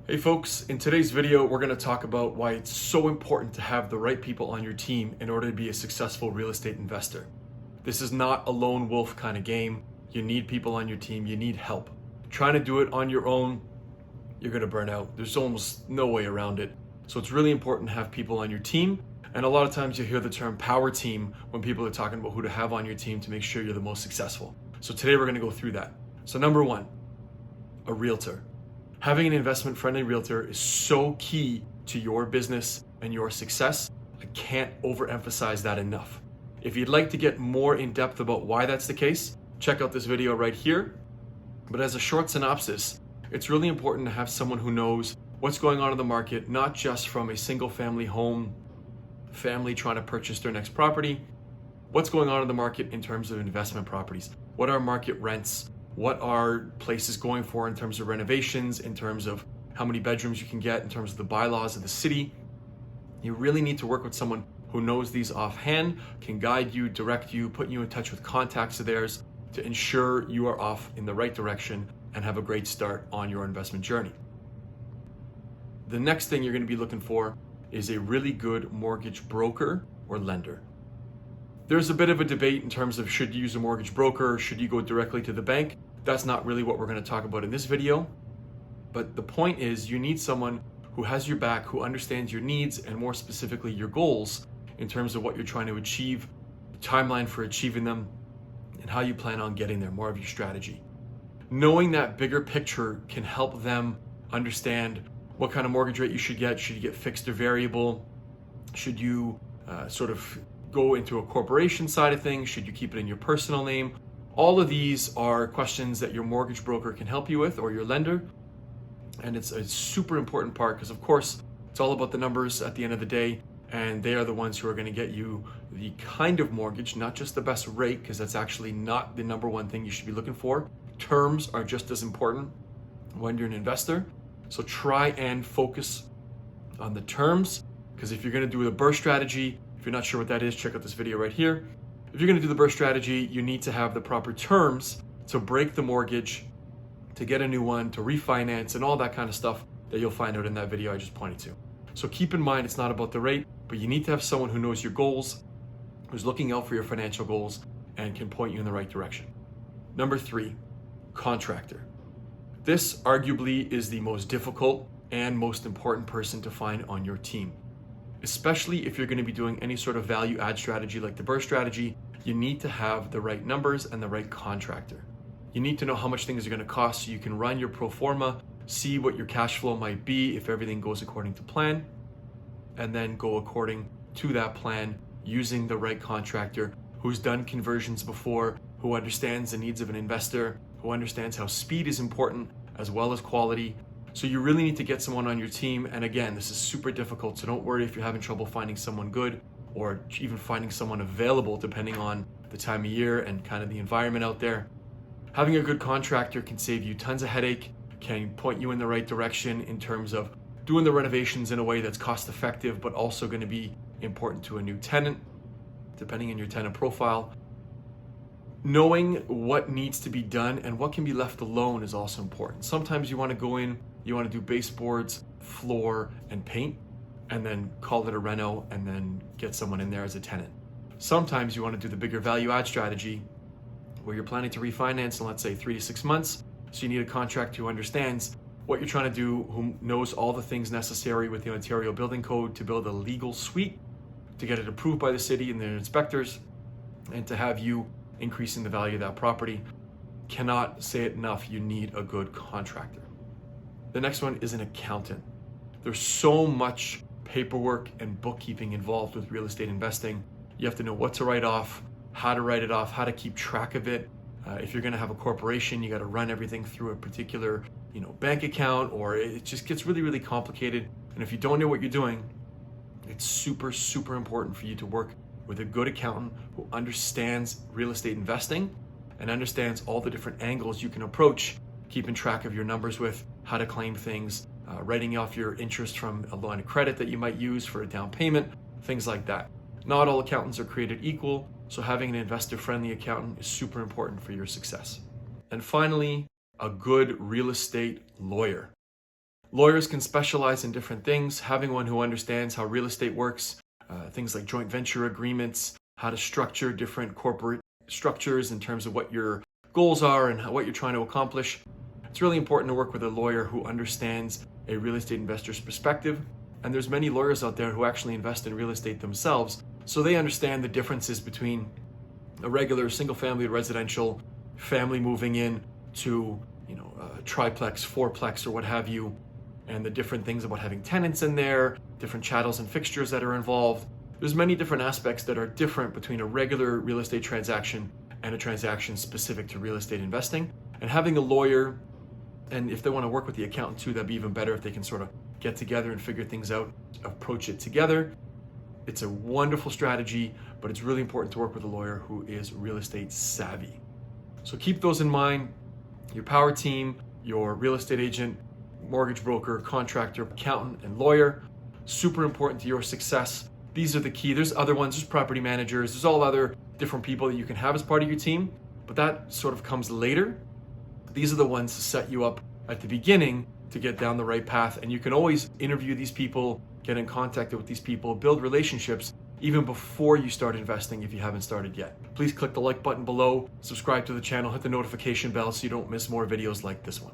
Hey folks, in today's video, we're going to talk about why it's so important to have the right people on your team in order to be a successful real estate investor. This is not a lone wolf kind of game. You need people on your team. You need help. Trying to do it on your own, you're going to burn out. There's almost no way around it. So it's really important to have people on your team. And a lot of times you hear the term power team when people are talking about who to have on your team to make sure you're the most successful. So today we're going to go through that. So number one, a realtor. Having an investment-friendly realtor is so key to your business and your success. I can't overemphasize that enough. If you'd like to get more in depth about why that's the case, check out this video right here. But as a short synopsis, it's really important to have someone who knows what's going on in the market, not just from a single family home, family trying to purchase their next property, what's going on in the market in terms of investment properties. What are market rents? What are places going for in terms of renovations, in terms of how many bedrooms you can get, in terms of the bylaws of the city. You really need to work with someone who knows these offhand, can guide you, direct you, put you in touch with contacts of theirs to ensure you are off in the right direction and have a great start on your investment journey. The next thing you're going to be looking for is a really good mortgage broker or lender. There's a bit of a debate in terms of should you use a mortgage broker, should you go directly to the bank? That's not really what we're going to talk about in this video. But the point is you need someone who has your back, who understands your needs and more specifically your goals in terms of what you're trying to achieve, the timeline for achieving them, and how you plan on getting there, more of your strategy. Knowing that bigger picture can help them understand what kind of mortgage rate you should get. Should you get fixed or variable? Should you go into a corporation side of things? Should you keep it in your personal name? All of these are questions that your mortgage broker can help you with, or your lender. And it's a super important part because, of course, it's all about the numbers at the end of the day. And they are the ones who are going to get you the kind of mortgage, not just the best rate, because that's actually not the number one thing you should be looking for. Terms are just as important when you're an investor. So try and focus on the terms, because if you're going to do the burst strategy, if you're not sure what that is, check out this video right here. If you're going to do the burst strategy, you need to have the proper terms to break the mortgage, to get a new one, to refinance, and all that kind of stuff that you'll find out in that video I just pointed to. So keep in mind, it's not about the rate, but you need to have someone who knows your goals, who's looking out for your financial goals, and can point you in the right direction. Number three, contractor. This arguably is the most difficult and most important person to find on your team. Especially if you're going to be doing any sort of value add strategy like the burst strategy, you need to have the right numbers and the right contractor. You need to know how much things are going to cost so you can run your pro forma, see what your cash flow might be if everything goes according to plan, and then go according to that plan using the right contractor who's done conversions before, who understands the needs of an investor, who understands how speed is important as well as quality. So you really need to get someone on your team. And again, this is super difficult. So don't worry if you're having trouble finding someone good or even finding someone available depending on the time of year and kind of the environment out there. Having a good contractor can save you tons of headache, can point you in the right direction in terms of doing the renovations in a way that's cost effective, but also going to be important to a new tenant, depending on your tenant profile. Knowing what needs to be done and what can be left alone is also important. Sometimes you want to go in, you want to do baseboards, floor, and paint, and then call it a reno and then get someone in there as a tenant. Sometimes you want to do the bigger value add strategy where you're planning to refinance in, let's say, 3 to 6 months. So you need a contractor who understands what you're trying to do, who knows all the things necessary with the Ontario Building Code to build a legal suite, to get it approved by the city and their inspectors, and to have you increasing the value of that property. Cannot say it enough, you need a good contractor. The next one is an accountant. There's so much paperwork and bookkeeping involved with real estate investing. You have to know what to write off, how to write it off, how to keep track of it. If you're going to have a corporation, you got to run everything through a particular, bank account, or it just gets really, really complicated. And if you don't know what you're doing, it's super, super important for you to work with a good accountant who understands real estate investing and understands all the different angles you can approach, keeping track of your numbers with, how to claim things, writing off your interest from a line of credit that you might use for a down payment, things like that. Not all accountants are created equal, so having an investor-friendly accountant is super important for your success. And finally, a good real estate lawyer. Lawyers can specialize in different things. Having one who understands how real estate works, things like joint venture agreements, how to structure different corporate structures in terms of what your goals are and what you're trying to accomplish. It's really important to work with a lawyer who understands a real estate investor's perspective. And there's many lawyers out there who actually invest in real estate themselves, so they understand the differences between a regular single-family residential family moving in to, triplex, fourplex, or what have you, and the different things about having tenants in there, different chattels and fixtures that are involved. There's many different aspects that are different between a regular real estate transaction and a transaction specific to real estate investing. And having a lawyer, and if they want to work with the accountant too, that'd be even better if they can sort of get together and figure things out, approach it together. It's a wonderful strategy, but it's really important to work with a lawyer who is real estate savvy. So keep those in mind. Your power team, your real estate agent, mortgage broker, contractor, accountant, and lawyer, super important to your success. These are the key. There's other ones, there's property managers, there's all other different people that you can have as part of your team, but that sort of comes later. These are the ones to set you up at the beginning to get down the right path. And you can always interview these people, get in contact with these people, build relationships even before you start investing if you haven't started yet. Please click the like button below, subscribe to the channel, hit the notification bell so you don't miss more videos like this one.